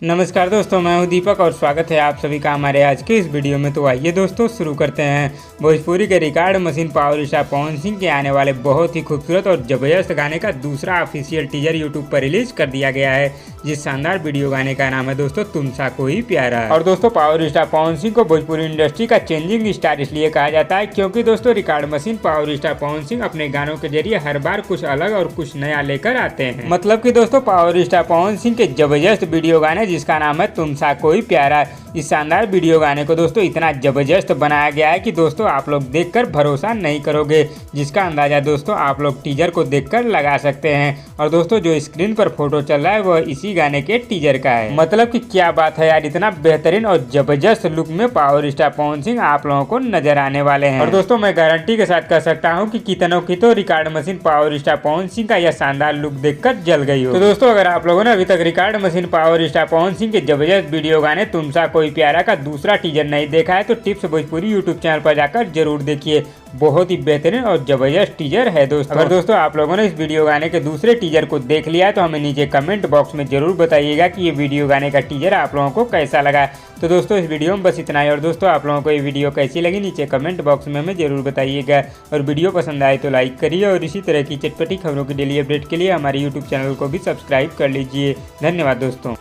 नमस्कार दोस्तों, मैं हूं दीपक और स्वागत है आप सभी का हमारे आज के इस वीडियो में। तो आइए दोस्तों शुरू करते हैं। भोजपुरी के record machine power star Pawan Singh के आने वाले बहुत ही खूबसूरत और जबरदस्त गाने का दूसरा ऑफिशियल टीजर यूट्यूब पर रिलीज कर दिया गया है। जिस शानदार वीडियो गाने का नाम है दोस्तों तुम सा कोई प्यारा। और दोस्तों पावर स्टार पवन सिंह को भोजपुरी इंडस्ट्री का चेंजिंग स्टार इसलिए कहा जाता है क्योंकि दोस्तों record machine power star Pawan Singh अपने गानों के जरिए हर बार कुछ अलग और कुछ नया लेकर आते हैं। मतलब कि दोस्तों पावर स्टार पवन सिंह के जबरदस्त वीडियो गाने जिसका नाम है तुम सा कोई प्यारा, इस शानदार वीडियो गाने को दोस्तों इतना जबरदस्त बनाया गया है कि दोस्तों आप लोग देखकर भरोसा नहीं करोगे, जिसका अंदाजा दोस्तों आप लोग टीजर को देखकर लगा सकते हैं। और दोस्तों जो स्क्रीन पर फोटो चल रहा है वह इसी गाने के टीजर का है। मतलब कि क्या बात है यार, इतना बेहतरीन और जबरदस्त लुक में पावर स्टार पवन सिंह आप लोगों को नजर आने वाले हैं। और दोस्तों मैं गारंटी के साथ कह सकता हूँ कि कितनों की तो record machine power star Pawan Singh का यह शानदार लुक देखकर जल गई हो। तो दोस्तों अगर आप लोगों ने अभी तक record machine power star Pawan Singh के जबरदस्त वीडियो गाने तुम सा कोई प्यारा का दूसरा टीजर नहीं देखा है तो टिप्स भोजपुरी यूट्यूब चैनल पर जाकर जरूर देखिए। बहुत ही बेहतरीन और जबरदस्त टीजर है दोस्तों। अगर दोस्तों आप लोगों ने इस वीडियो गाने के दूसरे टीजर को देख लिया है तो हमें नीचे कमेंट बॉक्स में जरूर बताइएगा कि ये वीडियो गाने का टीजर आप लोगों को कैसा लगा। तो दोस्तों इस वीडियो में बस इतना ही। और दोस्तों आप लोगों को ये वीडियो कैसी लगी नीचे कमेंट बॉक्स में हमें जरूर बताइएगा। और वीडियो पसंद आए तो लाइक करिए और इसी तरह की चटपटी खबरों की डेली अपडेट के लिए हमारे यूट्यूब चैनल को भी सब्सक्राइब कर लीजिए। धन्यवाद दोस्तों।